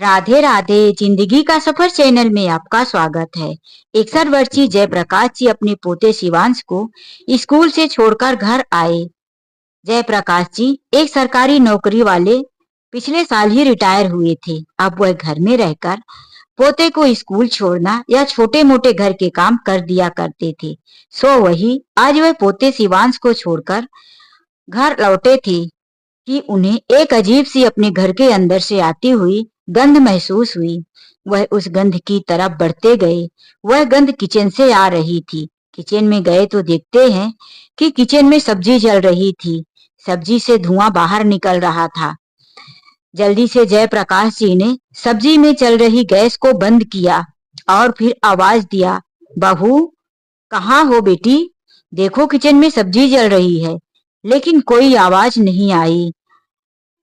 राधे राधे। जिंदगी का सफर चैनल में आपका स्वागत है। 61 वर्षीय जयप्रकाश जी अपने पोते शिवांश को स्कूल से छोड़कर घर आए। जयप्रकाश जी एक सरकारी नौकरी वाले पिछले साल ही रिटायर हुए थे। अब वह घर में रहकर पोते को स्कूल छोड़ना या छोटे मोटे घर के काम कर दिया करते थे। सो वही आज वह पोते शिवांश को छोड़कर घर लौटे थे कि उन्हें एक अजीब सी अपने घर के अंदर से आती हुई गंध महसूस हुई। वह उस गंध की तरफ बढ़ते गए। वह गंध किचन से आ रही थी। किचन में गए तो देखते हैं कि किचन में सब्जी जल रही थी। सब्जी से धुआं बाहर निकल रहा था। जल्दी से जयप्रकाश जी ने सब्जी में चल रही गैस को बंद किया और फिर आवाज दिया, बहू कहाँ हो बेटी? देखो किचन में सब्जी जल रही है। लेकिन कोई आवाज नहीं आई।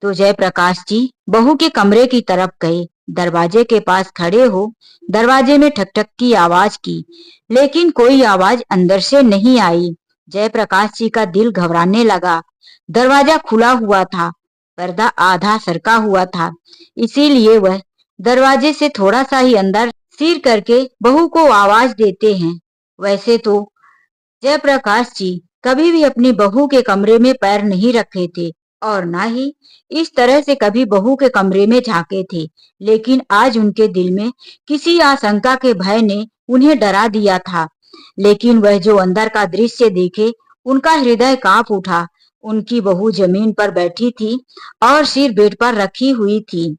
तो जयप्रकाश जी बहू के कमरे की तरफ गए। दरवाजे के पास खड़े हो दरवाजे में ठक ठक की आवाज की, लेकिन कोई आवाज अंदर से नहीं आई। जयप्रकाश जी का दिल घबराने लगा। दरवाजा खुला हुआ था, पर्दा आधा सरका हुआ था, इसीलिए वह दरवाजे से थोड़ा सा ही अंदर सिर करके बहू को आवाज देते हैं। वैसे तो जयप्रकाश जी कभी भी अपनी बहू के कमरे में पैर नहीं रखे थे और न ही इस तरह से कभी बहू के कमरे में झांके थे। लेकिन आज उनके दिल में किसी आशंका के भय ने उन्हें डरा दिया था। लेकिन वह जो अंदर का दृश्य देखे उनका हृदय कांप उठा। उनकी बहू जमीन पर बैठी थी और सिर बेड पर रखी हुई थी।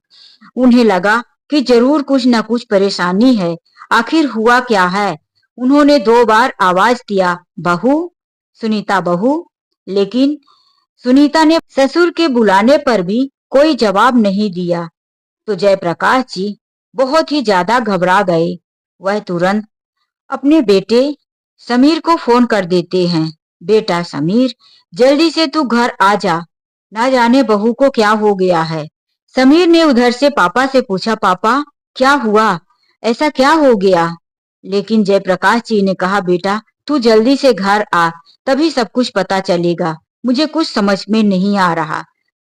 उन्हें लगा कि जरूर कुछ न कुछ परेशानी है। आखिर हुआ क्या है? उन्होंने 2 बार आवाज दिया, बहू, सुनीता बहू। लेकिन सुनीता ने ससुर के बुलाने पर भी कोई जवाब नहीं दिया। तो जयप्रकाश जी बहुत ही ज्यादा घबरा गए। वह तुरंत अपने बेटे समीर को फोन कर देते हैं। बेटा समीर, जल्दी से तू घर आ जा। ना जाने बहू को क्या हो गया है। समीर ने उधर से पापा से पूछा, पापा क्या हुआ? ऐसा क्या हो गया? लेकिन जयप्रकाश जी ने कहा, बेटा तू जल्दी से घर आ, तभी सब कुछ पता चलेगा। मुझे कुछ समझ में नहीं आ रहा।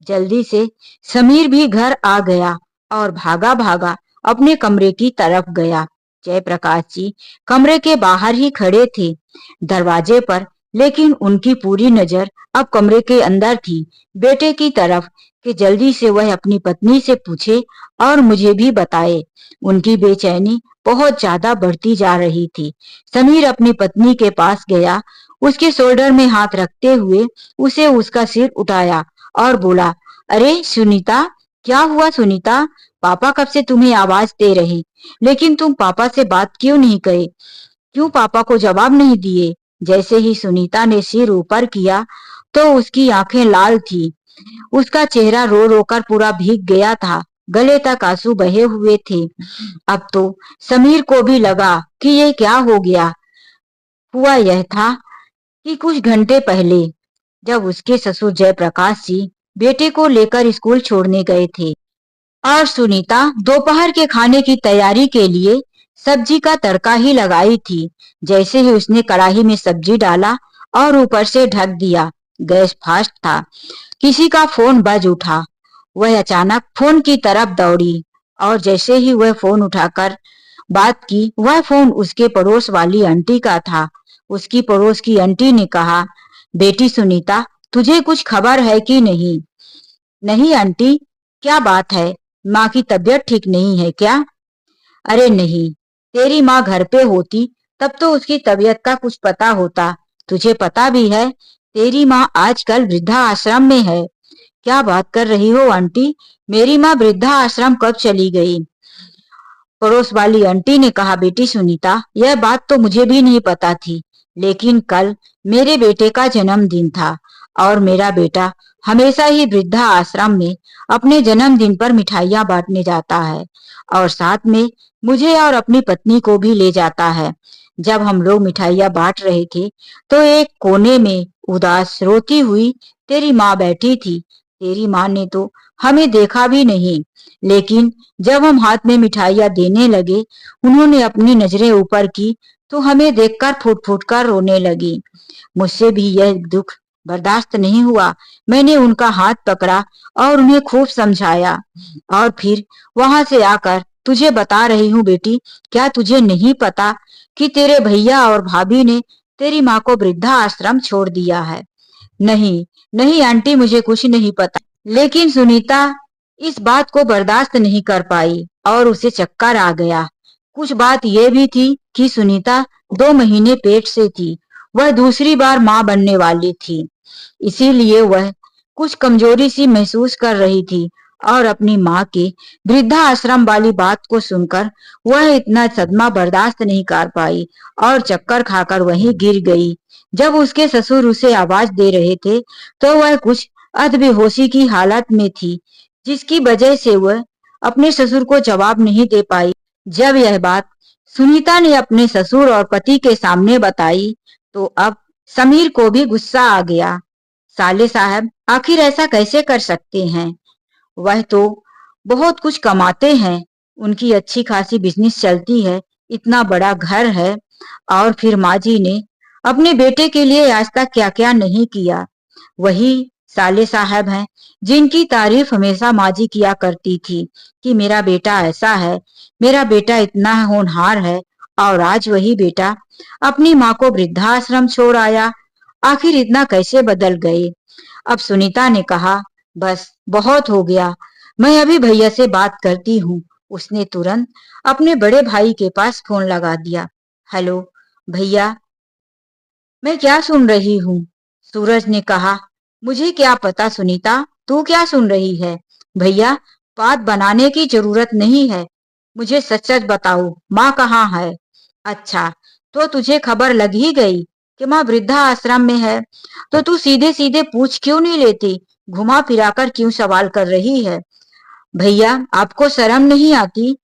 जल्दी से समीर भी घर आ गया और भागा भागा अपने कमरे की तरफ गया। जयप्रकाश जी कमरे के बाहर ही खड़े थे, दरवाजे पर, लेकिन उनकी पूरी नजर अब कमरे के अंदर थी, बेटे की तरफ, कि जल्दी से वह अपनी पत्नी से पूछे और मुझे भी बताए। उनकी बेचैनी बहुत ज्यादा बढ़ती जा रही थी। समीर अपनी पत्नी के पास गया, उसके शोल्डर में हाथ रखते हुए उसे उसका सिर उठाया और बोला, अरे सुनीता, क्या हुआ सुनीता? पापा कब से तुम्हें आवाज दे रहे, लेकिन तुम पापा से बात क्यों नहीं करे? क्यों पापा को जवाब नहीं दिए? जैसे ही सुनीता ने सिर ऊपर किया तो उसकी आंखें लाल थी। उसका चेहरा रो रो कर पूरा भीग गया था। गले तक आंसू बहे हुए थे। अब तो समीर को भी लगा कि ये क्या हो गया। हुआ यह था कि कुछ घंटे पहले जब उसके ससुर जयप्रकाश जी बेटे को लेकर स्कूल छोड़ने गए थे और सुनीता दोपहर के खाने की तैयारी के लिए सब्जी का तड़का ही लगाई थी। जैसे ही उसने कढ़ाई में सब्जी डाला और ऊपर से ढक दिया, गैस फास्ट था, किसी का फोन बज उठा। वह अचानक फोन की तरफ दौड़ी और जैसे ही वह फोन उठाकर बात की, वह फोन उसके पड़ोस वाली आंटी का था। उसकी पड़ोस की आंटी ने कहा, बेटी सुनीता, तुझे कुछ खबर है कि नहीं? नहीं आंटी, क्या बात है? माँ की तबीयत ठीक नहीं है क्या? अरे नहीं, तेरी माँ घर पे होती तब तो उसकी तबीयत का कुछ पता होता। तुझे पता भी है तेरी माँ आजकल वृद्धा आश्रम में है। क्या बात कर रही हो आंटी? मेरी माँ वृद्धा आश्रम कब चली गई? पड़ोस वाली आंटी ने कहा, बेटी सुनीता, यह बात तो मुझे भी नहीं पता थी, लेकिन कल मेरे बेटे का जन्मदिन था और मेरा बेटा हमेशा ही वृद्धा आश्रम में अपने जन्मदिन पर मिठाइयां बांटने जाता है और साथ में मुझे और अपनी पत्नी को भी ले जाता है। जब हम लोग मिठाइयां बांट रहे थे तो एक कोने में उदास रोती हुई तेरी माँ बैठी थी। तेरी माँ ने तो हमें देखा भी नहीं, लेकिन जब हम हाथ में मिठाइयां देने लगे, उन्होंने अपनी नजरें ऊपर की तो हमें देखकर फूट फूट कर रोने लगी। मुझसे भी यह दुख बर्दाश्त नहीं हुआ। मैंने उनका हाथ पकड़ा और उन्हें खूब समझाया और फिर वहां से आकर तुझे बता रही हूँ बेटी, क्या तुझे नहीं पता कि तेरे भैया और भाभी ने तेरी माँ को वृद्धा आश्रम छोड़ दिया है? नहीं, नहीं आंटी, मुझे कुछ नहीं पता। लेकिन सुनीता इस बात को बर्दाश्त नहीं कर पाई और उसे चक्कर आ गया। कुछ बात यह भी थी कि सुनीता 2 महीने पेट से थी। वह दूसरी बार माँ बनने वाली थी, इसीलिए वह कुछ कमजोरी सी महसूस कर रही थी और अपनी माँ के वृद्धा आश्रम वाली बात को सुनकर वह इतना सदमा बर्दाश्त नहीं कर पाई और चक्कर खाकर वहीं गिर गई। जब उसके ससुर उसे आवाज दे रहे थे तो वह कुछ अधबेहोशी की हालत में थी, जिसकी वजह से वह अपने ससुर को जवाब नहीं दे पाई। जब यह बात सुनीता ने अपने ससुर और पति के सामने बताई तो अब समीर को भी गुस्सा आ गया। साले साहब आखिर ऐसा कैसे कर सकते हैं? वह तो बहुत कुछ कमाते हैं, उनकी अच्छी खासी बिजनेस चलती है, इतना बड़ा घर है, और फिर माँ जी ने अपने बेटे के लिए आज तक क्या क्या नहीं किया। वही साले साहब हैं जिनकी तारीफ हमेशा माँ जी किया करती थी कि मेरा बेटा ऐसा है, मेरा बेटा इतना होनहार है, और आज वही बेटा अपनी माँ को वृद्धाश्रम छोड़ आया। आखिर इतना कैसे बदल गए? अब सुनीता ने कहा, बस बहुत हो गया, मैं अभी भैया से बात करती हूँ। उसने तुरंत अपने बड़े भाई के पास फोन लगा दिया। हेलो भैया, मैं क्या सुन रही हूँ? सूरज ने कहा। मुझे क्या पता सुनीता, तू क्या सुन रही है? भैया, बात बनाने की जरूरत नहीं है, मुझे सच सच बताओ, माँ कहाँ है? अच्छा, तो तुझे खबर लग ही गई कि माँ वृद्धा आश्रम में है, तो तू सीधे सीधे पूछ क्यों नहीं लेती? घुमा फिराकर क्यों सवाल कर रही है? भैया, आपको शर्म नहीं आती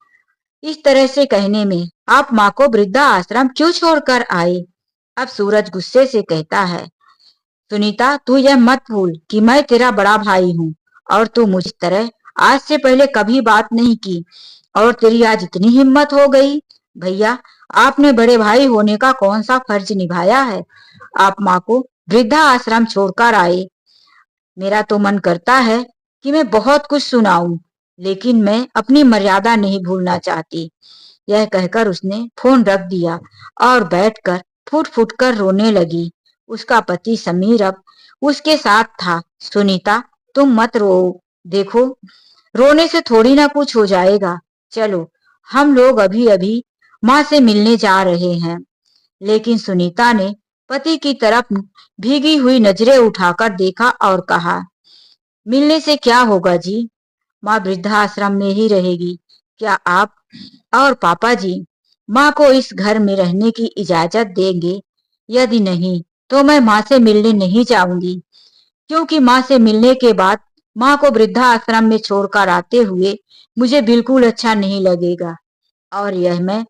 इस तरह से कहने में? आप माँ को वृद्धा आश्रम क्यों छोड़कर आए? अब सूरज गुस्से से कहता है, सुनीता तू यह मत भूल कि मैं तेरा बड़ा भाई हूँ और तू मुझ तरह आज से पहले कभी बात नहीं की, और तेरी आज इतनी हिम्मत हो गई। भैया, आपने बड़े भाई होने का कौन सा फर्ज निभाया है? आप माँ को वृद्धा आश्रम छोड़कर आए। मेरा तो मन करता है कि मैं बहुत कुछ सुनाऊं, लेकिन मैं अपनी मर्यादा नहीं भूलना चाहती। यह कहकर उसने फोन रख दिया और बैठकर फुट फुट कर रोने लगी। उसका पति समीर अब उसके साथ था। सुनीता, तुम मत रो, देखो रोने से थोड़ी ना कुछ हो जाएगा। चलो, हम लोग अभी अभी माँ से मिलने जा रहे हैं। लेकिन सुनीता ने पति की तरफ भीगी हुई नजरें उठाकर देखा और कहा, मिलने से क्या होगा जी? माँ वृद्धाश्रम में ही रहेगी। क्या आप और पापा जी माँ को इस घर में रहने की इजाजत देंगे? यदि नहीं तो मैं माँ से मिलने नहीं जाऊंगी, क्योंकि माँ से मिलने के बाद माँ को वृद्धा आश्रम में छोड़कर आते हुए मुझे बिल्कुल अच्छा नहीं लगेगा, और यह मैं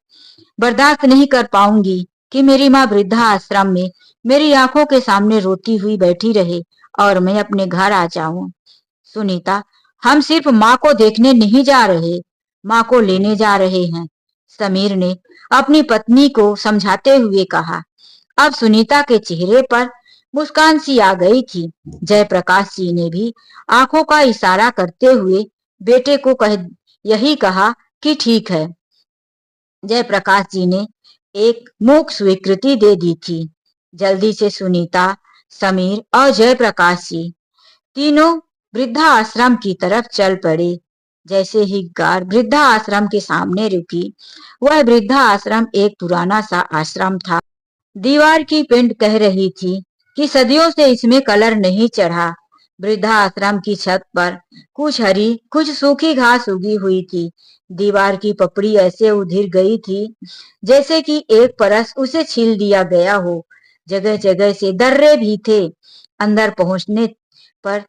बर्दाश्त नहीं कर पाऊंगी कि मेरी माँ वृद्धा आश्रम में मेरी आंखों के सामने रोती हुई बैठी रहे और मैं अपने घर आ जाऊं। सुनीता, हम सिर्फ माँ को देखने नहीं जा रहे, माँ को लेने जा रहे हैं, समीर ने अपनी पत्नी को समझाते हुए कहा। अब सुनीता के चेहरे पर मुस्कान सी आ गई थी। जयप्रकाश जी ने भी आंखों का इशारा करते हुए बेटे को यही कहा कि ठीक है। जयप्रकाश जी ने एक मूक स्वीकृति दे दी थी। जल्दी से सुनीता, समीर और जयप्रकाश जी तीनों वृद्धा आश्रम की तरफ चल पड़े। जैसे ही कार वृद्धा आश्रम के सामने रुकी, वह वृद्धा आश्रम एक पुराना सा आश्रम था। दीवार की पेंट कह रही थी कि सदियों से इसमें कलर नहीं चढ़ा। वृद्धा आश्रम की छत पर कुछ हरी कुछ सूखी घास उगी हुई थी। दीवार की पपड़ी ऐसे उधिर गई थी जैसे कि एक परस उसे छील दिया गया हो। जगह जगह से दर्रे भी थे। अंदर पहुंचने पर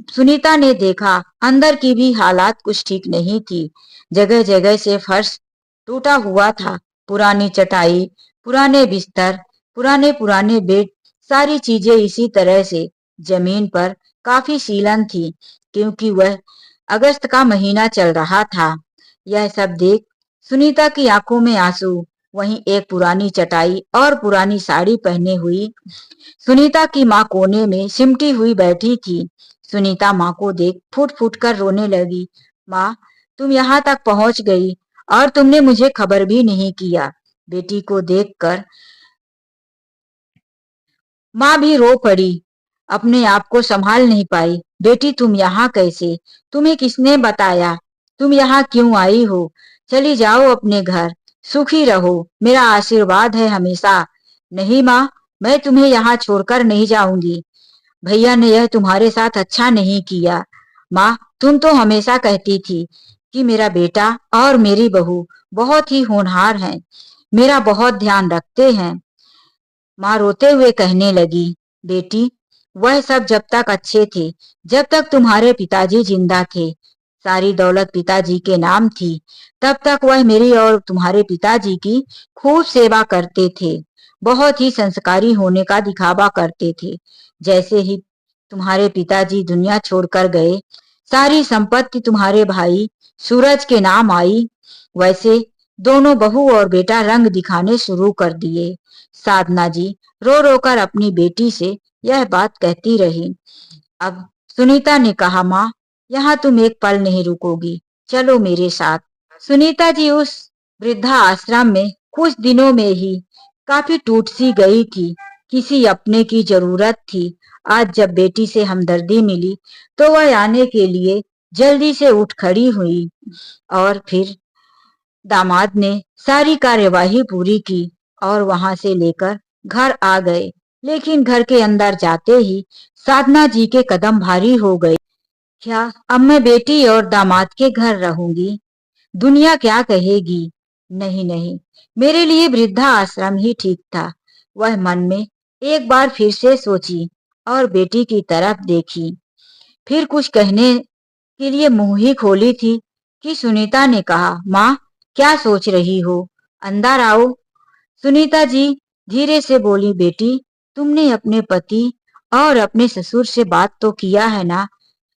सुनीता ने देखा अंदर की भी हालात कुछ ठीक नहीं थी। जगह जगह से फर्श टूटा हुआ था। पुरानी चटाई, पुराने बिस्तर, पुराने पुराने बेड, सारी चीजें इसी तरह से जमीन पर काफी सीलन थी, क्योंकि वह अगस्त का महीना चल रहा था। यह सब देख सुनीता की आंखों में आंसू वहीं एक पुरानी चटाई और पुरानी साड़ी पहने हुई सुनीता की माँ कोने में सिमटी हुई बैठी थी। सुनीता माँ को देख फूट फूट कर रोने लगी। माँ, तुम यहाँ तक पहुंच गई और तुमने मुझे खबर भी नहीं किया। बेटी को देखकर माँ भी रो पड़ी, अपने आप को संभाल नहीं पाई। बेटी, तुम यहाँ कैसे? तुम्हें किसने बताया? तुम यहाँ क्यों आई हो? चली जाओ अपने घर, सुखी रहो, मेरा आशीर्वाद है हमेशा। नहीं माँ, मैं तुम्हें यहाँ छोड़कर नहीं जाऊंगी। भैया ने यह तुम्हारे साथ अच्छा नहीं किया। माँ, तुम तो हमेशा कहती थी कि मेरा बेटा और मेरी बहू बहुत ही होनहार हैं, मेरा बहुत ध्यान रखते हैं। माँ रोते हुए कहने लगी, बेटी, वह सब जब तक अच्छे थे, जब तक तुम्हारे पिताजी जिंदा थे, सारी दौलत पिताजी के नाम थी, तब तक वह मेरी और तुम्हारे पिताजी की खूब सेवा करते थे, बहुत ही संस्कारी होने का दिखावा करते थे। जैसे ही तुम्हारे पिताजी दुनिया छोड़कर गए, सारी संपत्ति तुम्हारे भाई सूरज के नाम आई, वैसे दोनों बहू और बेटा रंग दिखाने शुरू कर दिए। साधना जी रो रो कर अपनी बेटी से यह बात कहती रही। अब सुनीता ने कहा, माँ, यहाँ तुम एक पल नहीं रुकोगी, चलो मेरे साथ। सुनीता जी उस वृद्धा आश्रम में कुछ दिनों में ही काफी टूट सी गई थी। किसी अपने की जरूरत थी। आज जब बेटी से हमदर्दी मिली तो वह आने के लिए जल्दी से उठ खड़ी हुई और फिर दामाद ने सारी कार्यवाही पूरी की और वहां से लेकर घर आ गए। लेकिन घर के अंदर जाते ही साधना जी के कदम भारी हो गए। क्या अब मैं बेटी और दामाद के घर रहूंगी? दुनिया क्या कहेगी? नहीं नहीं, मेरे लिए वृद्धा आश्रम ही ठीक था। वह मन में एक बार फिर से सोची और बेटी की तरफ देखी। फिर कुछ कहने के लिए मुंह ही खोली थी कि सुनीता ने कहा, माँ, क्या सोच रही हो? अंदर आओ। सुनीता जी धीरे से बोली, बेटी, तुमने अपने पति और अपने ससुर से बात तो किया है ना?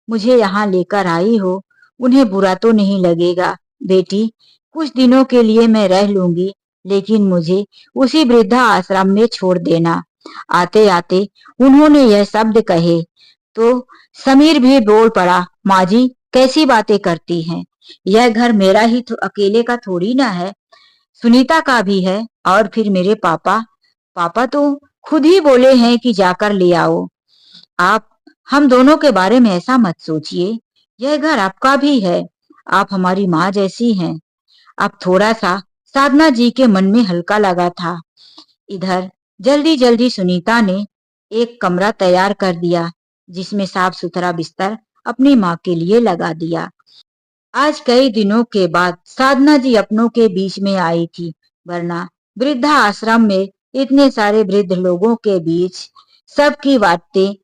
मुझे यहाँ लेकर आई हो, उन्हें बुरा तो नहीं लगेगा? बेटी, कुछ दिनों के लिए मैं रह लूंगी, लेकिन मुझे उसी वृद्धा आश्रम में छोड़ देना। आते आते उन्होंने यह शब्द कहे तो समीर भी बोल पड़ा, माँ जी, कैसी बातें करती हैं? यह घर मेरा ही अकेले का थोड़ी ना है, सुनीता का भी है। और फिर मेरे पापा पापा तो खुद ही बोले हैं कि जाकर ले आओ। आप हम दोनों के बारे में ऐसा मत सोचिए, यह घर आपका भी है, आप हमारी माँ जैसी हैं। अब थोड़ा सा साधना जी के मन में हल्का लगा था। इधर जल्दी जल्दी सुनीता ने एक कमरा तैयार कर दिया, जिसमें साफ सुथरा बिस्तर अपनी माँ के लिए लगा दिया। आज कई दिनों के बाद साधना जी अपनों के बीच में आई थी, वरना वृद्धा आश्रम में इतने सारे वृद्ध लोगों के बीच सबकी बातें,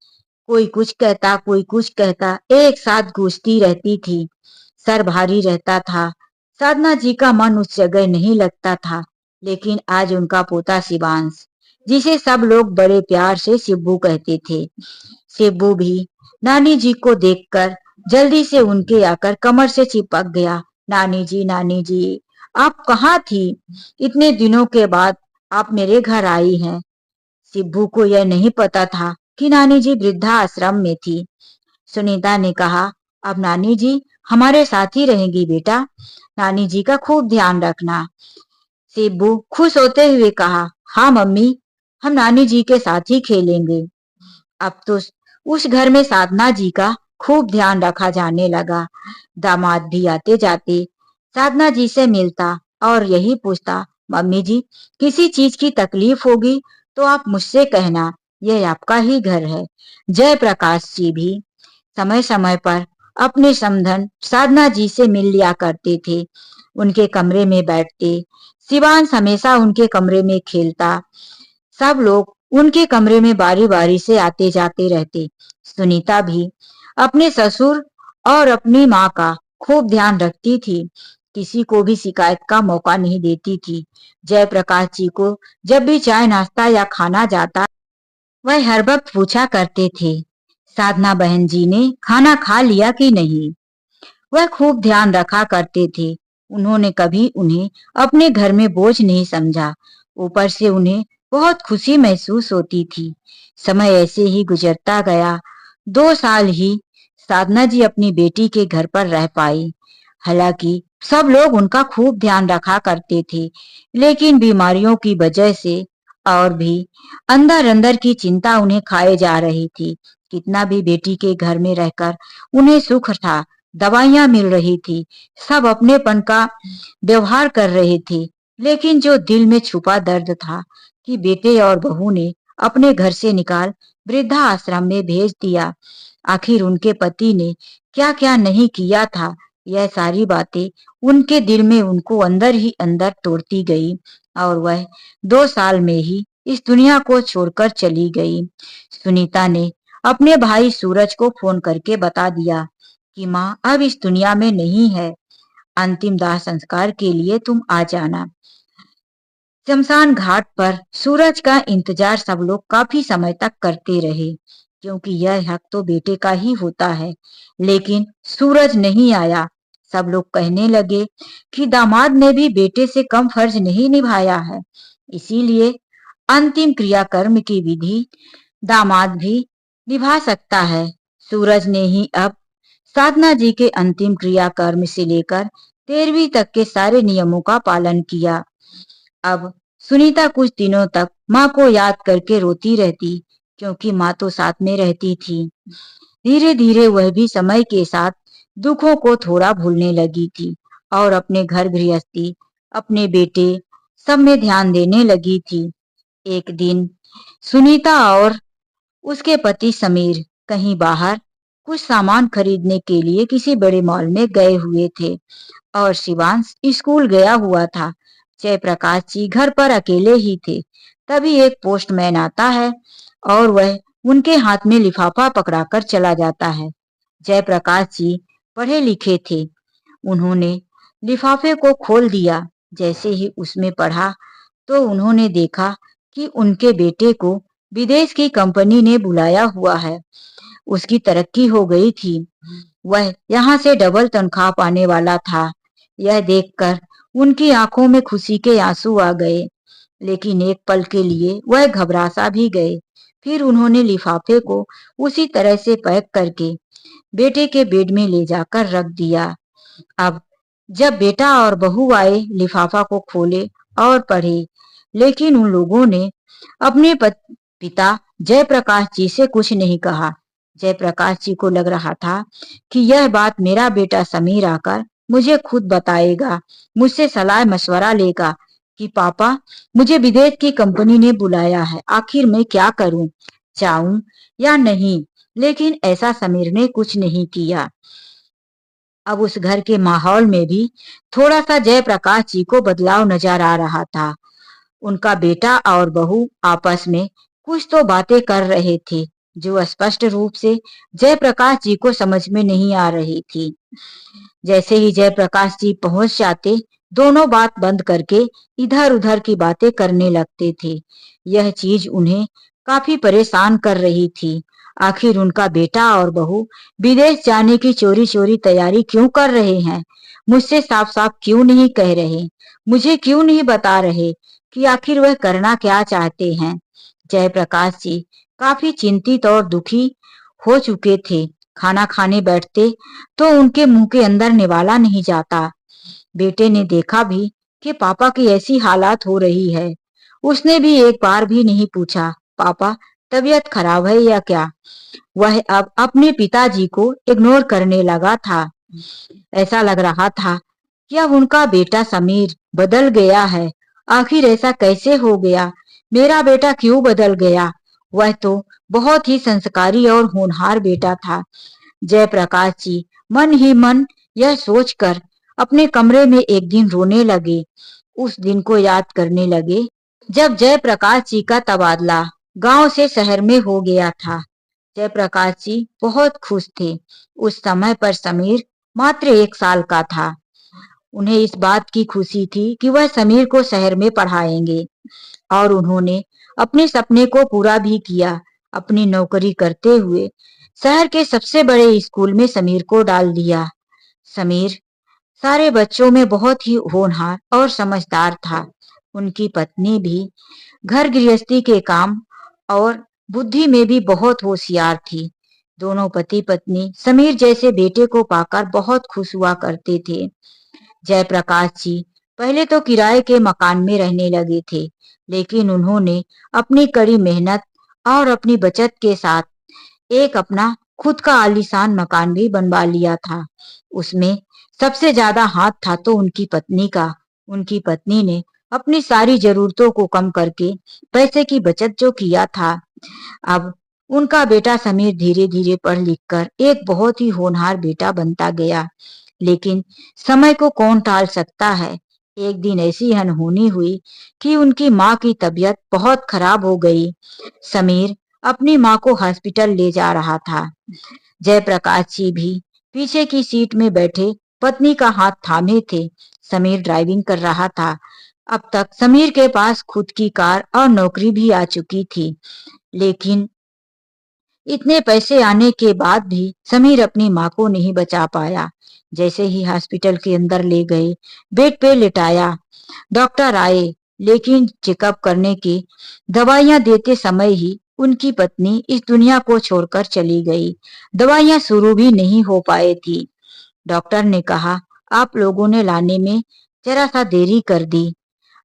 कोई कुछ कहता कोई कुछ कहता, एक साथ गूंजती रहती थी। सर भारी रहता था। साधना जी का मन उस जगह नहीं लगता था। लेकिन आज उनका पोता शिवांश, जिसे सब लोग बड़े प्यार से शिब्बू कहते थे, शिब्बू भी नानी जी को देखकर जल्दी से उनके आकर कमर से चिपक गया। नानी जी, आप कहाँ थी? इतने दिनों के बाद आप मेरे घर आई हैं। शिब्बू को यह नहीं पता था कि नानी जी वृद्धा आश्रम में थी। सुनीता ने कहा, अब नानी जी हमारे साथ ही रहेंगी बेटा, नानी जी का खूब ध्यान रखना। शिब्बू खुश होते हुए कहा, हाँ मम्मी, हम नानी जी के साथ ही खेलेंगे। अब तो उस घर में साधना जी का खूब ध्यान रखा जाने लगा। दामाद भी आते जाते साधना जी से मिलता और यही पूछता, मम्मी जी, किसी चीज की तकलीफ होगी तो आप मुझसे कहना, यह आपका ही घर है। जय प्रकाश जी भी समय समय पर अपने समधन साधना जी से मिल लिया करते थे। उनके कमरे में बैठते, शिवांश हमेशा उनके कमरे में खेलता। सब लोग उनके कमरे में बारी बारी से आते जाते रहते। सुनीता भी अपने ससुर और अपनी माँ का खूब ध्यान रखती थी, किसी को भी शिकायत का मौका नहीं देती थी। जयप्रकाश जी को जब भी चाय नाश्ता या खाना जाता, वह हर वक्त पूछा करते थे, साधना बहन जी ने खाना खा लिया कि नहीं। वह खूब ध्यान रखा करते थे उन्होंने कभी उन्हें अपने घर में बोझ नहीं समझा। ऊपर से उन्हें बहुत खुशी महसूस होती थी। समय ऐसे ही गुजरता गया। 2 साल ही साधना जी अपनी बेटी के घर पर रह पाई। हालांकि सब लोग उनका खूब ध्यान रखा करते थे, लेकिन बीमारियों की वजह से और भी अंदर अंदर की चिंता उन्हें खाए जा रही थी। कितना भी बेटी के घर में रहकर उन्हें सुख था, दवाइयां मिल रही थी, सब अपनेपन का व्यवहार कर रहे थे, लेकिन जो दिल में छुपा दर्द था कि बेटे और बहू ने अपने घर से निकाल वृद्धा आश्रम में भेज दिया। आखिर उनके पति ने क्या क्या नहीं किया था, यह सारी बातें उनके दिल में उनको अंदर ही अंदर तोड़ती गई और वह 2 साल में ही इस दुनिया को छोड़कर चली गई। सुनीता ने अपने भाई सूरज को फोन करके बता दिया कि माँ अब इस दुनिया में नहीं है, अंतिम दाह संस्कार के लिए तुम आ जाना। शमशान घाट पर सूरज का इंतजार सब लोग काफी समय तक करते रहे, क्योंकि यह हक तो बेटे का ही होता है, लेकिन सूरज नहीं आया। सब लोग कहने लगे कि दामाद ने भी बेटे से कम फर्ज नहीं निभाया है, इसीलिए अंतिम क्रियाकर्म की विधि दामाद भी निभा सकता है। सूरज ने ही अब साधना जी के अंतिम क्रियाकर्म से लेकर 13वीं तक के सारे नियमों का पालन किया। अब सुनीता कुछ दिनों तक माँ को याद करके रोती रहती, क्योंकि माँ तो साथ में रहती थी। धीरे धीरे वह भी समय के साथ दुखों को थोड़ा भूलने लगी थी और अपने घर गृहस्थी, अपने बेटे सब में ध्यान देने लगी थी। एक दिन सुनीता और उसके पति समीर कहीं बाहर कुछ सामान खरीदने के लिए किसी बड़े मॉल में गए हुए थे और शिवांश स्कूल गया हुआ था। जयप्रकाश जी घर पर अकेले ही थे। तभी एक पोस्टमैन आता है और वह उनके हाथ में लिफाफा पकड़ाकर चला जाता है। जयप्रकाश जी पढ़े लिखे थे। उन्होंने लिफाफे को खोल दिया। जैसे ही उसमें पढ़ा तो उन्होंने देखा कि उनके बेटे को विदेश की कंपनी ने बुलाया हुआ है। उसकी तरक्की हो गई थी, वह यहाँ से डबल तनख्वाह पाने वाला था। यह देखकर उनकी आंखों में खुशी के आंसू आ गए, लेकिन एक पल के लिए वह घबरा सा भी गए। फिर उन्होंने लिफाफे को उसी तरह से पैक करके बेटे के बेड में ले जाकर रख दिया। अब जब बेटा और बहू आए, लिफाफा को खोले और पढ़े, लेकिन उन लोगों ने अपने पिता जयप्रकाश जी से कुछ नहीं कहा। जयप्रकाश जी को लग रहा था कि यह बात मेरा बेटा समीर आकर मुझे खुद बताएगा, मुझसे सलाह मशवरा लेगा कि पापा मुझे विदेश की कंपनी ने बुलाया है, आखिर मैं क्या करूं, जाऊं या नहीं। लेकिन ऐसा समीर ने कुछ नहीं किया। अब उस घर के माहौल में भी थोड़ा सा जयप्रकाश जी को बदलाव नजर आ रहा था। उनका बेटा और बहू आपस में कुछ तो बातें कर रहे थे, जो स्पष्ट रूप से जयप्रकाश जी को समझ में नहीं आ रही थी। जैसे ही जयप्रकाश जी पहुंच जाते, दोनों बात बंद करके इधर उधर की बातें करने लगते थे। यह चीज उन्हें काफी परेशान कर रही थी। आखिर उनका बेटा और बहू विदेश जाने की चोरी चोरी तैयारी क्यों कर रहे हैं? मुझसे साफ साफ क्यों नहीं कह रहे? मुझे क्यों नहीं बता रहे कि आखिर वह करना क्या चाहते हैं? जयप्रकाश जी काफी चिंतित और दुखी हो चुके थे। खाना खाने बैठते तो उनके मुंह के अंदर निवाला नहीं जाता। बेटे ने देखा भी कि पापा की ऐसी हालात हो रही है। उसने भी एक बार भी नहीं पूछा, पापा तबीयत खराब है या क्या? वह अब अपने पिताजी को इग्नोर करने लगा था। ऐसा लग रहा था कि अब उनका बेटा समीर बदल गया है। आखिर ऐसा कैसे हो गया? मेरा बेटा क्यों बदल गया? वह तो बहुत ही संस्कारी और होनहार बेटा था। जयप्रकाश जी मन ही मन यह सोचकर अपने कमरे में एक दिन रोने लगे। उस दिन को याद करने लगे जब जयप्रकाश जी का तबादला गांव से शहर में हो गया था। जयप्रकाश जी बहुत खुश थे। उस समय पर समीर मात्र 1 साल का था। उन्हें इस बात की खुशी थी कि वह समीर को शहर में पढ़ाएंगे और उन्होंने अपने सपने को पूरा भी किया। अपनी नौकरी करते हुए शहर के सबसे बड़े स्कूल में समीर को डाल दिया। समीर सारे बच्चों में बहुत ही होनहार और समझदार था। उनकी पत्नी भी घर गृहस्थी के काम और बुद्धि में भी बहुत होशियार थी। दोनों पति पत्नी समीर जैसे बेटे को पाकर बहुत खुश हुआ करते थे। जयप्रकाश जी पहले तो किराए के मकान में रहने लगे थे, लेकिन उन्होंने अपनी कड़ी मेहनत और अपनी बचत के साथ एक अपना खुद का आलीशान मकान भी बनवा लिया था। उसमें सबसे ज्यादा हाथ था तो उनकी पत्नी का। उनकी पत्नी ने अपनी सारी जरूरतों को कम करके पैसे की बचत जो किया था। अब उनका बेटा समीर धीरे धीरे पढ़ लिख कर एक बहुत ही होनहार बेटा बनता गया। लेकिन समय को कौन टाल सकता है। एक दिन ऐसी अनहोनी हुई कि उनकी माँ की तबीयत बहुत खराब हो गई। समीर अपनी माँ को हॉस्पिटल ले जा रहा था। जयप्रकाश जी भी पीछे की सीट में बैठे पत्नी का हाथ थामे थे। समीर ड्राइविंग कर रहा था। अब तक समीर के पास खुद की कार और नौकरी भी आ चुकी थी, लेकिन इतने पैसे आने के बाद भी समीर अपनी माँ को नहीं बचा पाया। जैसे ही हॉस्पिटल के अंदर ले गए, बेड पे लिटाया, डॉक्टर आए, लेकिन चेकअप करने की दवाइयां देते समय ही उनकी पत्नी इस दुनिया को छोड़कर चली गई। दवाइयां शुरू भी नहीं हो पाई थी। डॉक्टर ने कहा, आप लोगों ने लाने में जरा सा देरी कर दी।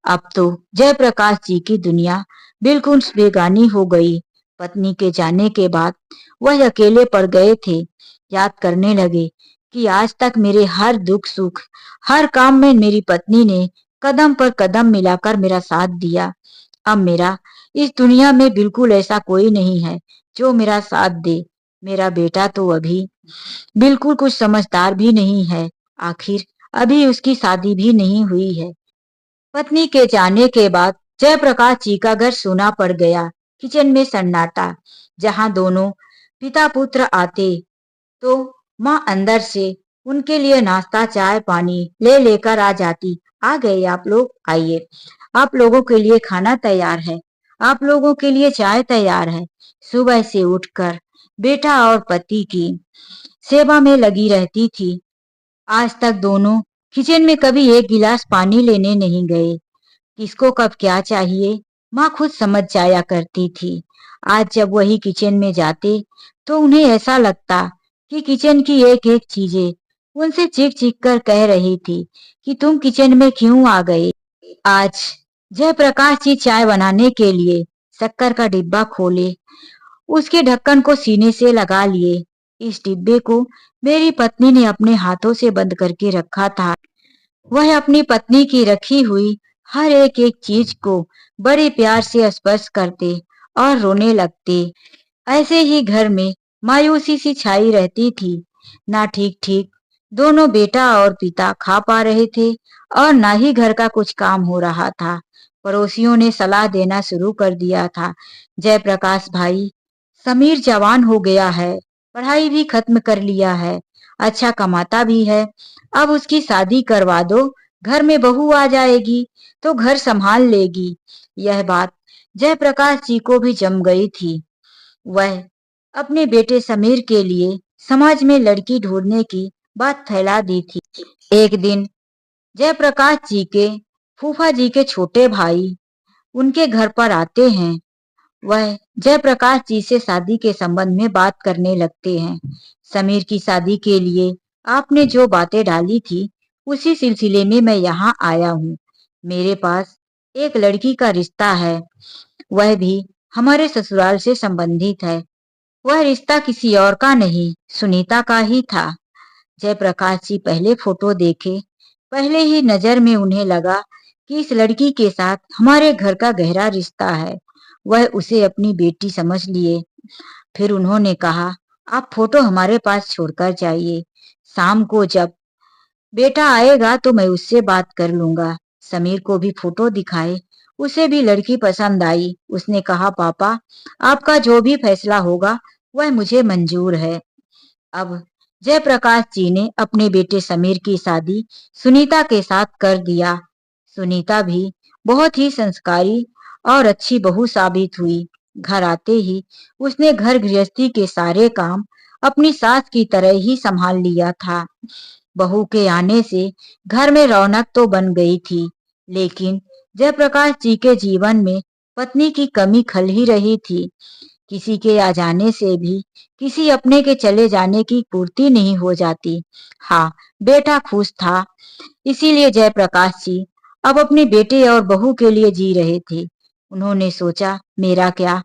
अब तो जयप्रकाश जी की दुनिया बिल्कुल बेगानी हो गई। पत्नी के जाने के बाद वह अकेले पड़ गए थे। याद करने लगे कि आज तक मेरे हर दुख सुख, हर काम में मेरी पत्नी ने कदम पर कदम मिलाकर मेरा साथ दिया। अब मेरा इस दुनिया में बिल्कुल ऐसा कोई नहीं है जो मेरा साथ दे। मेरा बेटा तो अभी बिल्कुल कुछ समझदार भी नहीं है। आखिर अभी उसकी शादी भी नहीं हुई है। पत्नी के जाने के बाद जयप्रकाश जी का घर सूना पड़ गया। किचन में सन्नाटा। जहां दोनों पिता पुत्र आते तो माँ अंदर से उनके लिए नाश्ता चाय पानी ले लेकर आ जाती। आ गए आप लोग, आइए, आप लोगों के लिए खाना तैयार है, आप लोगों के लिए चाय तैयार है। सुबह से उठकर बेटा और पति की सेवा में लगी रहती थी। आज तक दोनों किचन में कभी एक गिलास पानी लेने नहीं गए। किसको कब क्या चाहिए माँ खुद समझ जाया करती थी। आज जब वही किचन में जाते तो उन्हें ऐसा लगता कि किचन की एक एक चीजें उनसे चीख चीख कर कह रही थी कि तुम किचन में क्यों आ गए। आज जयप्रकाश जी चाय बनाने के लिए शक्कर का डिब्बा खोले, उसके ढक्कन को सीने से लगा लिए। इस डिब्बे को मेरी पत्नी ने अपने हाथों से बंद करके रखा था। वह अपनी पत्नी की रखी हुई हर एक एक चीज को बड़े प्यार से स्पर्श करते और रोने लगते। ऐसे ही घर में मायूसी सी छाई रहती थी। ना ठीक ठीक दोनों बेटा और पिता खा पा रहे थे और ना ही घर का कुछ काम हो रहा था। पड़ोसियों ने सलाह देना शुरू कर दिया था, जयप्रकाश भाई, समीर जवान हो गया है, पढ़ाई भी खत्म कर लिया है, अच्छा कमाता भी है, अब उसकी शादी करवा दो, घर में बहू आ जाएगी तो घर संभाल लेगी। यह बात जयप्रकाश जी को भी जम गई थी। वह अपने बेटे समीर के लिए समाज में लड़की ढूंढने की बात फैला दी थी। एक दिन जयप्रकाश जी के फूफा जी के छोटे भाई उनके घर पर आते हैं। वह जयप्रकाश जी से शादी के संबंध में बात करने लगते हैं। समीर की शादी के लिए आपने जो बातें डाली थी उसी सिलसिले में मैं यहाँ आया हूँ। मेरे पास एक लड़की का रिश्ता है, वह भी हमारे ससुराल से संबंधित है। वह रिश्ता किसी और का नहीं, सुनीता का ही था। जयप्रकाश जी पहले फोटो देखे, पहले ही नजर में उन्हें लगा कि इस लड़की के साथ हमारे घर का गहरा रिश्ता है। वह उसे अपनी बेटी समझ लिए। फिर उन्होंने कहा, आप फोटो हमारे पास छोड़कर जाइए, शाम को जब बेटा आएगा तो मैं उससे बात कर लूंगा। समीर को भी फोटो दिखाए, उसे भी लड़की पसंद आई। उसने कहा, पापा, आपका जो भी फैसला होगा वह मुझे मंजूर है। अब जयप्रकाश जी ने अपने बेटे समीर की शादी सुनीता के साथ कर दिया। सुनीता भी बहुत ही संस्कारी और अच्छी बहू साबित हुई। घर आते ही उसने घर गृहस्थी के सारे काम अपनी सास की तरह ही संभाल लिया था। बहू के आने से घर में रौनक तो बन गई थी, लेकिन जयप्रकाश जी के जीवन में पत्नी की कमी खल ही रही थी। किसी के आ जाने से भी किसी अपने के चले जाने की पूर्ति नहीं हो जाती। हाँ, बेटा खुश था, इसीलिए जयप्रकाश जी अब अपने बेटे और बहू के लिए जी रहे थे। उन्होंने सोचा, मेरा क्या,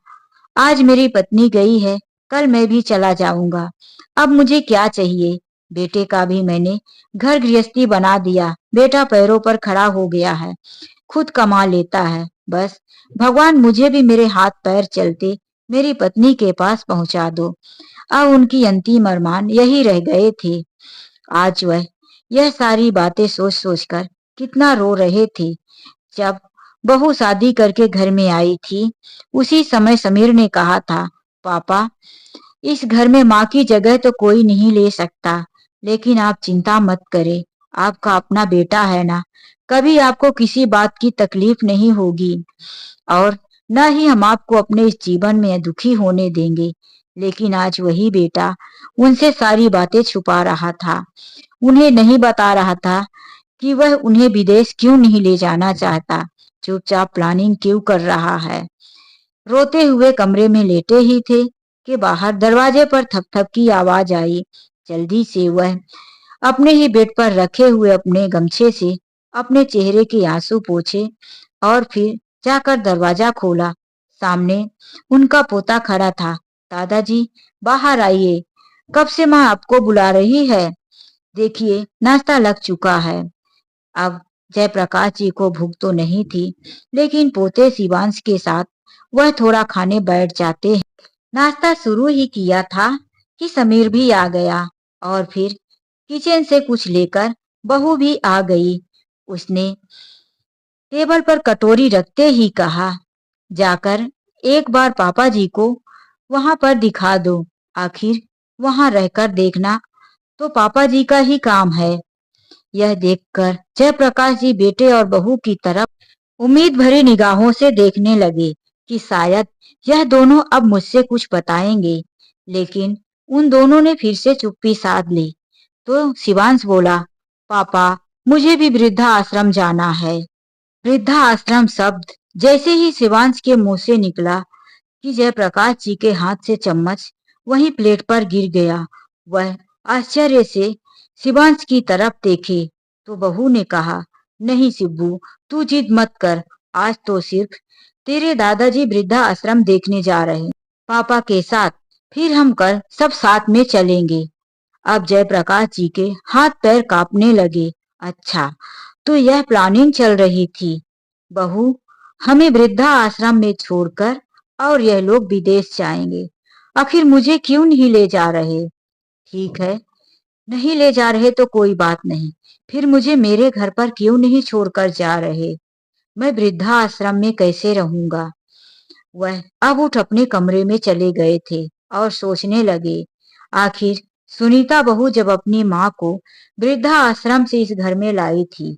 आज मेरी पत्नी गई है, कल मैं भी चला जाऊंगा। अब मुझे क्या चाहिए? बेटे का भी मैंने घर गृहस्थी बना दिया। बेटा पैरों पर खड़ा हो गया है, खुद कमा लेता है। बस भगवान मुझे भी मेरे हाथ पैर चलते मेरी पत्नी के पास पहुंचा दो। अब उनकी अंतिम अरमान यही रह गए थे। आज वह यह सारी बातें सोच सोच कर कितना रो रहे थे। जब बहू शादी करके घर में आई थी, उसी समय समीर ने कहा था, पापा, इस घर में माँ की जगह तो कोई नहीं ले सकता, लेकिन आप चिंता मत करें, आपका अपना बेटा है ना, कभी आपको किसी बात की तकलीफ नहीं होगी और न ही हम आपको अपने इस जीवन में दुखी होने देंगे। लेकिन आज वही बेटा उनसे सारी बातें छुपा रहा था, उन्हें नहीं बता रहा था कि वह उन्हें विदेश क्यों नहीं ले जाना चाहता, चुपचाप प्लानिंग क्यों कर रहा है। रोते हुए कमरे में लेटे ही थे कि बाहर दरवाजे पर थपथप की आवाज आई। जल्दी से वह अपने ही बेड पर रखे हुए अपने गमछे से अपने चेहरे के आंसू पोंछे और फिर जाकर दरवाजा खोला। सामने उनका पोता खड़ा था। दादाजी, बाहर आइए, कब से माँ आपको बुला रही है। देखिए, नाश्ता लग चुका है। अब जयप्रकाश जी को भूख तो नहीं थी, लेकिन पोते शिवांश के साथ वह थोड़ा खाने बैठ जाते हैं। नाश्ता शुरू ही किया था कि समीर भी आ गया और फिर किचन से कुछ लेकर बहू भी आ गई। उसने टेबल पर कटोरी रखते ही कहा, जाकर एक बार पापा जी को वहां पर दिखा दो, आखिर वहां रहकर देखना तो पापा जी का ही काम है। यह देखकर जयप्रकाश जी बेटे और बहू की तरफ उम्मीद भरी निगाहों से देखने लगे कि शायद यह दोनों अब मुझसे कुछ बताएंगे, लेकिन उन दोनों ने फिर से चुप्पी साध ली। तो शिवांश बोला, पापा, मुझे भी वृद्धा आश्रम जाना है। वृद्धा आश्रम शब्द जैसे ही शिवांश के मुंह से निकला कि जयप्रकाश जी के हाथ से चम्मच वहीं प्लेट पर गिर गया। वह आश्चर्य से शिवांश की तरफ देखे तो बहू ने कहा, नहीं शिब्बू, तू जिद मत कर, आज तो सिर्फ तेरे दादाजी वृद्धा आश्रम देखने जा रहे हैं पापा के साथ, फिर हम कल सब साथ में चलेंगे। अब जयप्रकाश जी के हाथ पैर कांपने लगे। अच्छा, तो यह प्लानिंग चल रही थी। बहू हमें वृद्धा आश्रम में छोड़कर और यह लोग विदेश जाएंगे। आखिर मुझे क्यों नहीं ले जा रहे? ठीक है, नहीं ले जा रहे तो कोई बात नहीं, फिर मुझे मेरे घर पर क्यों नहीं छोड़कर जा रहे? मैं वृद्धा आश्रम में कैसे रहूंगा? वह अब उठ अपने कमरे में चले गए थे और सोचने लगे, आखिर सुनीता बहू जब अपनी माँ को वृद्धा आश्रम से इस घर में लाई थी,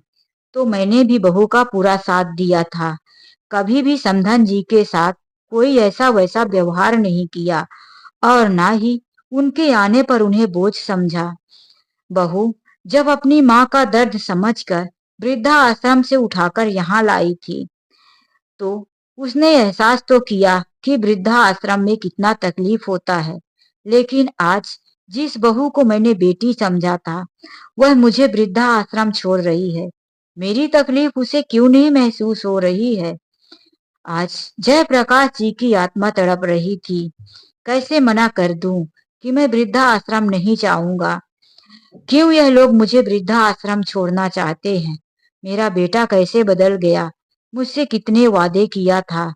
तो मैंने भी बहू का पूरा साथ दिया था। कभी भी समधन जी के साथ कोई ऐसा वैसा व्यवहार नहीं किया और ना ही उनके आने पर उन्हें बोझ समझा। बहू जब अपनी माँ का दर्द समझकर वृद्धा आश्रम से उठाकर यहाँ लाई थी, तो उसने एहसास तो किया कि वृद्धा आश्रम में कितना तकलीफ होता है, लेकिन आज जिस बहू को मैंने बेटी समझा था, वह मुझे वृद्धा आश्रम छोड़ रही है। मेरी तकलीफ उसे क्यों नहीं महसूस हो रही है? आज जयप्रकाश जी की आत्मा तड़प रही थी। कैसे मना कर दूं कि मैं वृद्धा आश्रम नहीं जाऊंगा? क्यों यह लोग मुझे वृद्धा आश्रम छोड़ना चाहते हैं? मेरा बेटा कैसे बदल गया, मुझसे कितने वादे किया था।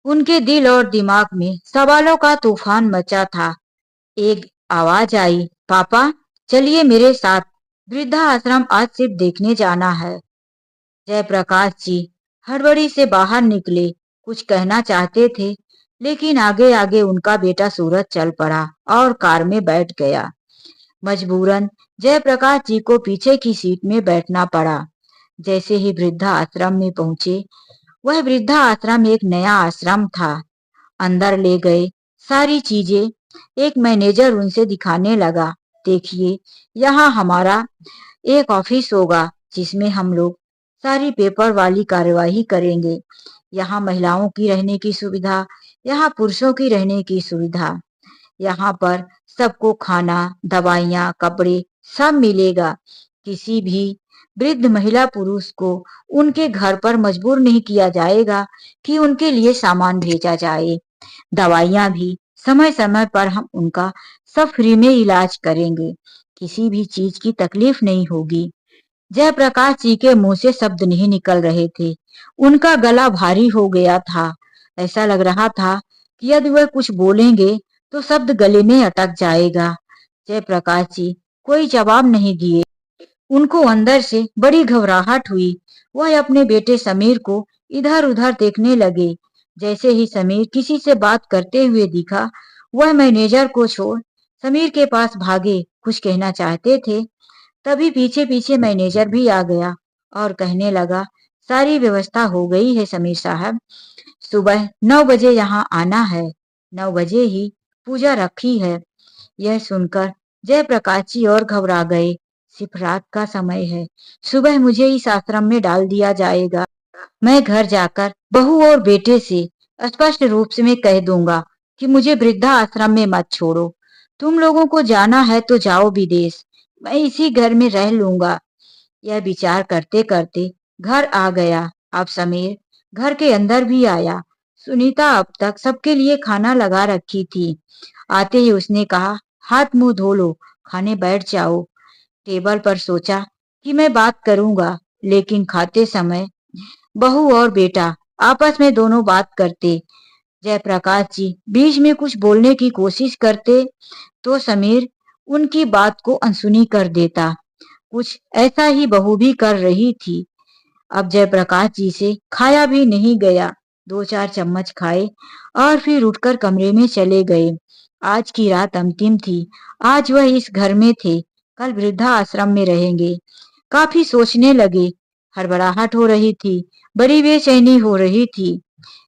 उनके दिल और दिमाग में सवालों का तूफान मचा था। एक आवाज आई, पापा, चलिए मेरे साथ, वृद्धा आश्रम आज सिर्फ देखने जाना है। जयप्रकाश जी हड़बड़ी से बाहर निकले, कुछ कहना चाहते थे, लेकिन आगे आगे उनका बेटा सूरज चल पड़ा और कार में बैठ गया। मजबूरन जयप्रकाश जी को पीछे की सीट में बैठना पड़ा। जैसे ही वृद्धा आश्रम में पहुंचे, वह वृद्धा आश्रम एक नया आश्रम था। अंदर ले गए, सारी चीजें एक मैनेजर उनसे दिखाने लगा। देखिए, यहाँ हमारा एक ऑफिस होगा जिसमें हम लोग सारी पेपर वाली कार्यवाही करेंगे। यहाँ महिलाओं की रहने की सुविधा, यहाँ पुरुषों की रहने की सुविधा, यहाँ पर सबको खाना, दवाइयाँ, कपड़े सब मिलेगा। किसी भी वृद्ध महिला पुरुष को उनके घर पर मजबूर नहीं किया जाएगा कि उनके लिए सामान भेजा जाए। दवाइयाँ भी समय-समय पर हम उनका सब फ्री में इलाज करेंगे। किसी भी चीज की तकलीफ नहीं होगी। जयप्रकाश जी के मुंह से शब्द नहीं निकल रहे थे। उनका गला भारी हो गया था। ऐसा लग रहा था कि यदि वह कुछ बोलेंगे तो शब्द गले में अटक जाएगा। जयप्रकाश जी कोई जवाब नहीं दिए। उनको अंदर से बड़ी घबराहट हुई। वह अपने बेटे समीर को इधर-उधर देखने लगे। जैसे ही समीर किसी से बात करते हुए दिखा, वह मैनेजर को छोड़ समीर के पास भागे। कुछ कहना चाहते थे, तभी पीछे-पीछे मैनेजर भी आ गया और कहने लगा, सारी व्यवस्था हो गई है समीर साहब। सुबह 9 बजे यहाँ आना है। 9 बजे ही पूजा रखी है। यह सुनकर जयप्रकाश जी और घबरा गए। सिर्फ रात का समय है। सुबह मुझे इस आश्रम में डाल दिया जाएगा। मैं घर जाकर बहू और बेटे से स्पष्ट रूप से मैं कह दूंगा कि मुझे वृद्धा आश्रम में मत छोड़ो। तुम लोगों को जाना है तो जाओ विदेश। मैं इसी घर में रह लूंगा। यह विचार करते करते घर आ गया। अब समीर घर के अंदर भी आया। सुनीता अब तक सबके लिए खाना लगा रखी थी। आते ही उसने कहा, हाथ मुंह धो लो, खाने बैठ जाओ। टेबल पर सोचा कि मैं बात करूंगा, लेकिन खाते समय बहू और बेटा आपस में दोनों बात करते। जयप्रकाश जी बीच में कुछ बोलने की कोशिश करते तो समीर उनकी बात को अनसुनी कर देता। कुछ ऐसा ही बहू भी कर रही थी। अब जयप्रकाश जी से खाया भी नहीं गया। 2-4 चम्मच खाए और फिर उठकर कमरे में चले गए। आज की रात अंतिम थी। आज वह इस घर में थे, कल वृद्धा आश्रम में रहेंगे। काफी सोचने लगे। हड़बड़ाहट हो रही थी, बड़ी बेचैनी हो रही थी।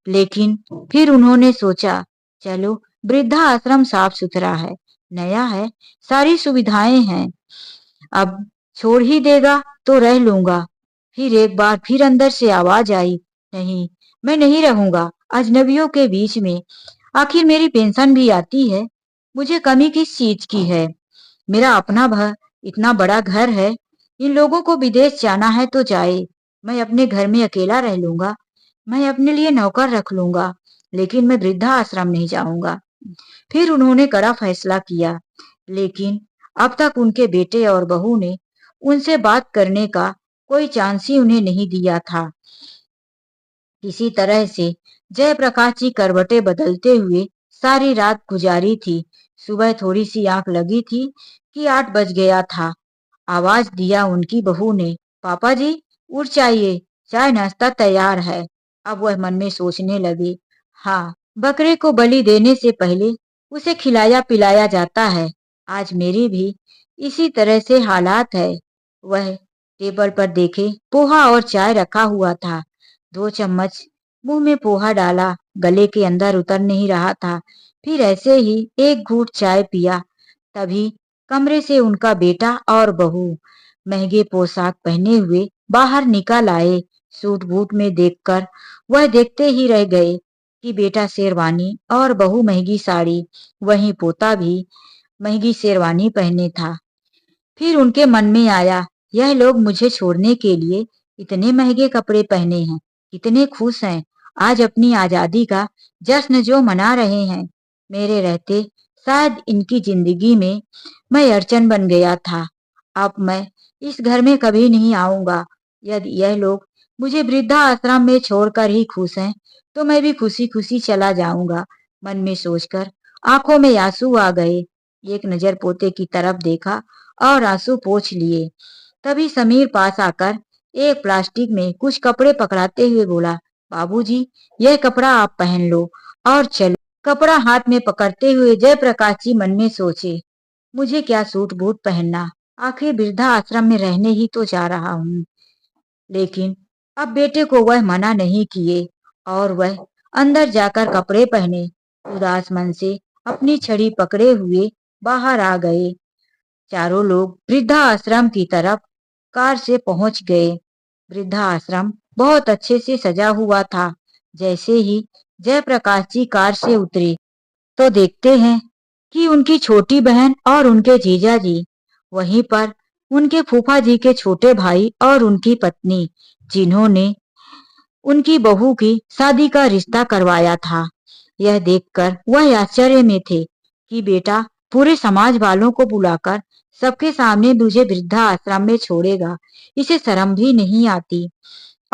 लेकिन फिर उन्होंने सोचा, चलो वृद्धा आश्रम साफ सुथरा है, नया है, सारी सुविधाएं हैं। अब छोड़ ही देगा तो रह लूंगा। फिर एक बार फिर अंदर से आवाज आई, नहीं, मैं नहीं रहूंगा अजनबियों के बीच में। आखिर मेरी पेंशन भी आती है। मुझे कमी किस चीज की है? मेरा अपना इतना बड़ा घर है। इन लोगों को विदेश जाना है तो जाए। मैं अपने घर में अकेला रह लूंगा। मैं अपने लिए नौकर रख लूंगा, लेकिन मैं वृद्धा आश्रम नहीं जाऊंगा। फिर उन्होंने कड़ा फैसला किया। लेकिन अब तक उनके बेटे और बहू ने उनसे बात करने का कोई चांस ही उन्हें नहीं दिया था। किसी तरह से जयप्रकाश जी करवटें बदलते हुए सारी रात गुजारी थी। सुबह थोड़ी सी आंख लगी थी कि 8 बज गया था। आवाज दिया उनकी बहू ने, पापा जी उठ जाइए, चाय नाश्ता तैयार है। अब वह मन में सोचने लगे, हाँ, बकरे को बलि देने से पहले उसे खिलाया पिलाया जाता है। आज मेरी भी इसी तरह से हालात है। वह टेबल पर देखे पोहा और चाय रखा हुआ था। 2 चम्मच मुंह में पोहा डाला, गले के अंदर उतर नहीं रहा था। फिर ऐसे ही एक घूंट चाय पिया। तभी कमरे से उनका बेटा और बहू महंगे पोशाक पहने हुए बाहर निकल आए। सूट बूट में देखकर वह देखते ही रह गए कि बेटा शेरवानी और बहू महंगी साड़ी, वहीं पोता भी महंगी शेरवानी पहने था। फिर उनके मन में आया, यह लोग मुझे छोड़ने के लिए इतने महंगे कपड़े पहने हैं, कितने खुश हैं, आज अपनी आजादी का जश्न जो मना रहे हैं। मेरे रहते शायद इनकी जिंदगी में मैं अड़चन बन गया था। अब मैं इस घर में कभी नहीं आऊंगा। यदि यह लोग मुझे वृद्धा आश्रम में छोड़कर ही खुश हैं, तो मैं भी खुशी खुशी चला जाऊंगा। मन में सोचकर आंखों में आंसू आ गए। एक नजर पोते की तरफ देखा और आंसू पोंछ लिए। तभी समीर पास आकर एक प्लास्टिक में कुछ कपड़े पकड़ाते हुए बोला, बाबूजी, यह कपड़ा आप पहन लो और चलो। कपड़ा हाथ में पकड़ते हुए जयप्रकाश जी मन में सोचे, मुझे क्या सूट बूट पहनना, आखिर वृद्धा आश्रम में रहने ही तो जा रहा हूँ। लेकिन अब बेटे को वह मना नहीं किए और वह अंदर जाकर कपड़े पहने। उदास मन से अपनी छड़ी पकड़े हुए बाहर आ गए। चारों लोग वृद्धा आश्रम की तरफ कार से पहुंच गए। वृद्धा आश्रम बहुत अच्छे से सजा हुआ था। जैसे ही जयप्रकाश जी कार से उतरे तो देखते हैं कि उनकी छोटी बहन और उनके जीजा जी वहीं पर उनके फूफा जी के छोटे भाई और उनकी पत्नी, जिन्होंने उनकी बहू की शादी का रिश्ता करवाया था। यह देखकर वह आश्चर्य में थे कि बेटा पूरे समाज वालों को बुलाकर सबके सामने मुझे वृद्धा आश्रम में छोड़ेगा, इसे शर्म भी नहीं आती।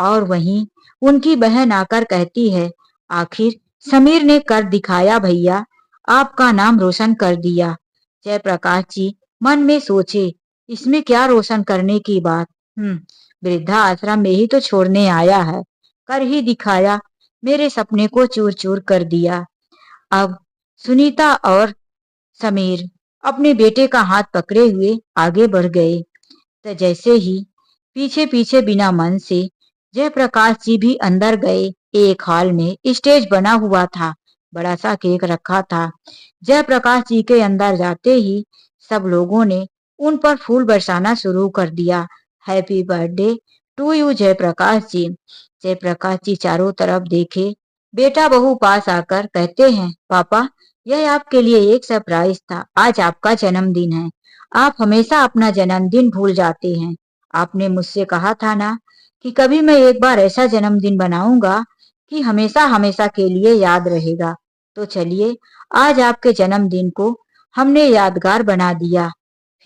और वहीं उनकी बहन आकर कहती है, आखिर समीर ने कर दिखाया भैया, आपका नाम रोशन कर दिया। जयप्रकाश जी मन में सोचे, इसमें क्या रोशन करने की बात। वृद्धा आश्रम में ही तो छोड़ने आया है, कर ही दिखाया, मेरे सपने को चूर चूर कर दिया। अब सुनीता और समीर अपने बेटे का हाथ पकड़े हुए आगे बढ़ गए। तो जैसे ही पीछे पीछे बिना मन से जयप्रकाश जी भी अंदर गए। एक हॉल में स्टेज बना हुआ था, बड़ा सा केक रखा था। जयप्रकाश जी के अंदर जाते ही सब लोगों ने उन पर फूल बरसाना शुरू कर दिया। Happy birthday to you Jayaprakash ji. Jayaprakash ji चारों तरफ देखे, बेटा बहू पास आकर कहते हैं, पापा यह आपके लिए एक सरप्राइज था, आज आपका जन्मदिन है। आप हमेशा अपना जन्मदिन भूल जाते हैं। आपने मुझसे कहा था ना कि कभी मैं एक बार ऐसा जन्मदिन बनाऊंगा कि हमेशा हमेशा के लिए याद रहेगा। तो चलिए आज आपके जन्मदिन को हमने यादगार बना दिया।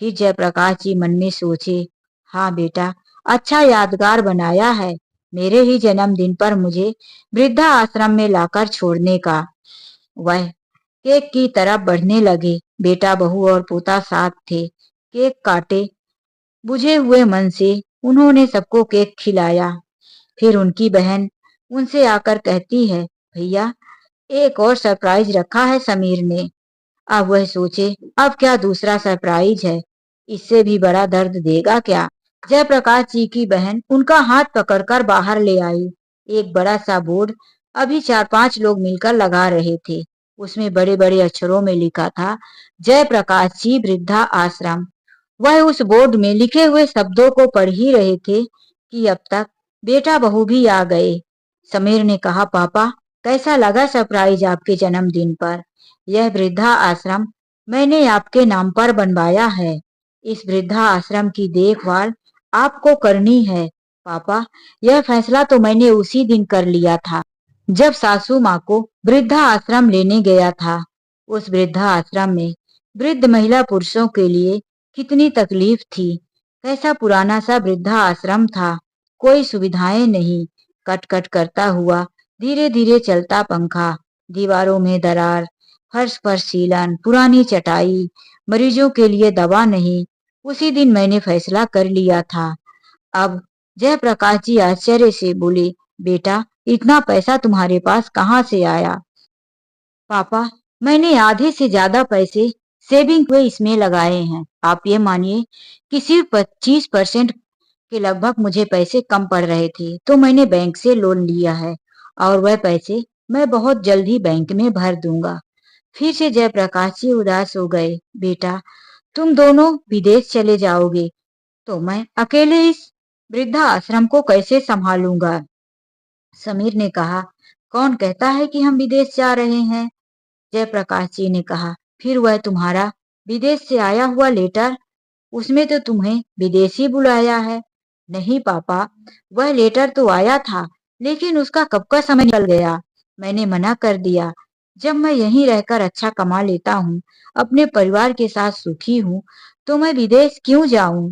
फिर जयप्रकाश जी मन में सोचे, हाँ बेटा अच्छा यादगार बनाया है, मेरे ही जन्मदिन पर मुझे वृद्धा आश्रम में लाकर छोड़ने का। वह केक की तरफ बढ़ने लगे। बेटा बहू और पोता साथ थे। केक काटे बुझे हुए मन से उन्होंने सबको केक खिलाया। फिर उनकी बहन उनसे आकर कहती है, भैया एक और सरप्राइज रखा है समीर ने। अब वह सोचे, अब क्या दूसरा सरप्राइज है, इससे भी बड़ा दर्द देगा क्या। जयप्रकाश जी की बहन उनका हाथ पकड़कर बाहर ले आई। एक बड़ा सा बोर्ड अभी 4-5 लोग मिलकर लगा रहे थे। उसमें बड़े बड़े अक्षरों में लिखा था, जयप्रकाश जी वृद्धा आश्रम। वह उस बोर्ड में लिखे हुए शब्दों को पढ़ ही रहे थे कि अब तक बेटा बहू भी आ गए। समीर ने कहा, पापा कैसा लगा सरप्राइज आपके जन्मदिन पर। यह वृद्धा आश्रम मैंने आपके नाम पर बनवाया है। इस वृद्धा आश्रम की देखभाल आपको करनी है। पापा यह फैसला तो मैंने उसी दिन कर लिया था जब सासू माँ को वृद्धा आश्रम लेने गया था। उस वृद्धा आश्रम में वृद्ध महिला पुरुषों के लिए कितनी तकलीफ थी। कैसा पुराना सा वृद्धा आश्रम था, कोई सुविधाएं नहीं, कट कट करता हुआ धीरे धीरे चलता पंखा, दीवारों में दरार, फर्श पर सीलन, पुरानी चटाई, मरीजों के लिए दवा नहीं। उसी दिन मैंने फैसला कर लिया था। अब जयप्रकाश जी आश्चर्य से बोले, बेटा इतना पैसा तुम्हारे पास कहाँ से आया। पापा मैंने आधे से ज्यादा पैसे सेविंग हुए इसमें लगाए हैं। आप ये मानिए कि सिर्फ 25% के लगभग मुझे पैसे कम पड़ रहे थे, तो मैंने बैंक से लोन लिया है और वह पैसे मैं बहुत जल्द ही बैंक में भर दूंगा। फिर से जयप्रकाश जी उदास हो गए। बेटा तुम दोनों विदेश चले जाओगे तो मैं अकेले इस वृद्धा आश्रम को कैसे संभालूंगा। समीर ने कहा, कौन कहता है कि हम विदेश जा रहे हैं। जयप्रकाश जी ने कहा, फिर वह तुम्हारा विदेश से आया हुआ लेटर, उसमें तो तुम्हें विदेशी बुलाया है। नहीं पापा, वह लेटर तो आया था लेकिन उसका कब का समय निकल गया। मैंने मना कर दिया। जब मैं यहीं रहकर अच्छा कमा लेता हूँ, अपने परिवार के साथ सुखी हूँ, तो मैं विदेश क्यों जाऊं।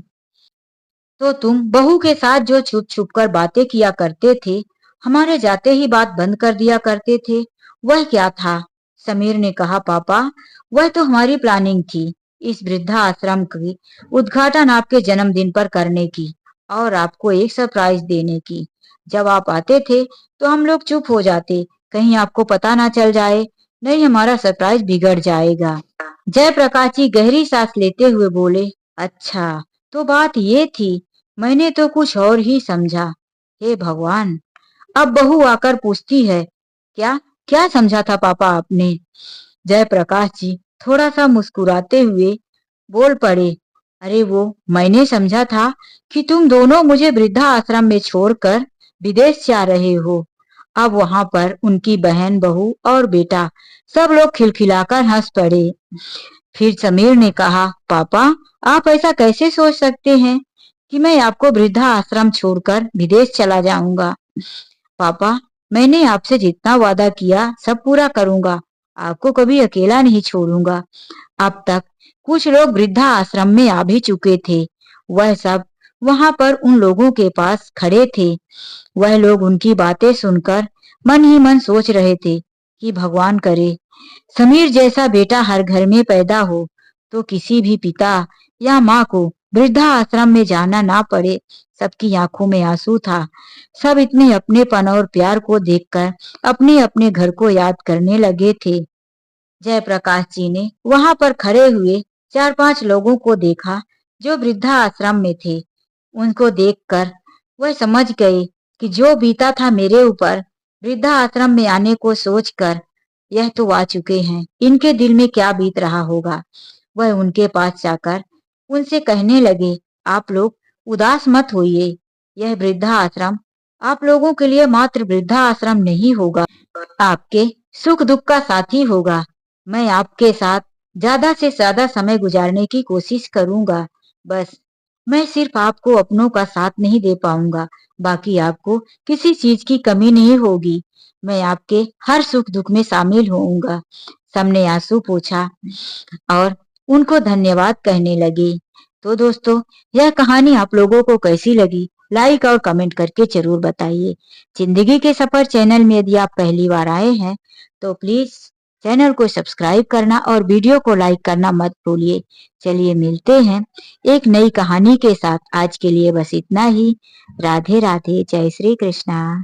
तो तुम बहू के साथ जो छुप छुप कर बातें किया करते थे, हमारे जाते ही बात बंद कर दिया करते थे, वह क्या था। समीर ने कहा, पापा वह तो हमारी प्लानिंग थी, इस वृद्धा आश्रम की उद्घाटन आपके जन्मदिन पर करने की और आपको एक सरप्राइज देने की। जब आप आते थे तो हम लोग चुप हो जाते, कहीं आपको पता ना चल जाए, नहीं हमारा सरप्राइज बिगड़ जाएगा। जयप्रकाश जी गहरी सांस लेते हुए बोले, अच्छा तो बात ये थी, मैंने तो कुछ और ही समझा। हे भगवान। अब बहू आकर पूछती है, क्या क्या समझा था पापा आपने। जयप्रकाश जी थोड़ा सा मुस्कुराते हुए बोल पड़े, अरे वो, मैंने समझा था कि तुम दोनों मुझे वृद्धा आश्रम में छोड़कर विदेश जा रहे हो। अब वहां पर उनकी बहन, बहू और बेटा सब लोग खिलखिलाकर हंस पड़े। फिर समीर ने कहा, पापा, आप ऐसा कैसे सोच सकते हैं कि मैं आपको वृद्धा आश्रम छोड़कर विदेश चला जाऊंगा। पापा, मैंने आपसे जितना वादा किया सब पूरा करूंगा। आपको कभी अकेला नहीं छोड़ूंगा। अब तक कुछ लोग वृद्धा आश्रम में आ भी चुके थे। वह सब वहां पर उन लोगों के पास खड़े थे। वह लोग उनकी बातें सुनकर मन ही मन सोच रहे थे कि भगवान करे समीर जैसा बेटा हर घर में पैदा हो, तो किसी भी पिता या माँ को वृद्धा आश्रम में जाना ना पड़े। सबकी आंखों में आंसू था। सब इतने अपनेपन और प्यार को देखकर अपने अपने घर को याद करने लगे थे। जयप्रकाश जी ने वहां पर खड़े हुए 4-5 लोगों को देखा जो वृद्धा आश्रम में थे। उनको देखकर वह समझ गए कि जो बीता था मेरे ऊपर वृद्धा आश्रम में आने को सोचकर, यह तो आ चुके हैं, इनके दिल में क्या बीत रहा होगा। वह उनके पास जाकर उनसे कहने लगे, आप लोग उदास मत होइए। यह वृद्धा आश्रम आप लोगों के लिए मात्र वृद्धा आश्रम नहीं होगा, आपके सुख दुख का साथी होगा। मैं आपके साथ ज्यादा से ज्यादा समय गुजारने की कोशिश करूंगा। बस मैं सिर्फ आपको अपनों का साथ नहीं दे पाऊंगा, बाकी आपको किसी चीज की कमी नहीं होगी। मैं आपके हर सुख दुख में शामिल होऊंगा। सबने आंसू पोंछा और उनको धन्यवाद कहने लगे। तो दोस्तों, यह कहानी आप लोगों को कैसी लगी, लाइक और कमेंट करके जरूर बताइए। जिंदगी के सफर चैनल में यदि आप पहली बार आए हैं तो प्लीज चैनल को सब्सक्राइब करना और वीडियो को लाइक करना मत भूलिए। चलिए मिलते हैं एक नई कहानी के साथ। आज के लिए बस इतना ही। राधे राधे, जय श्री कृष्णा।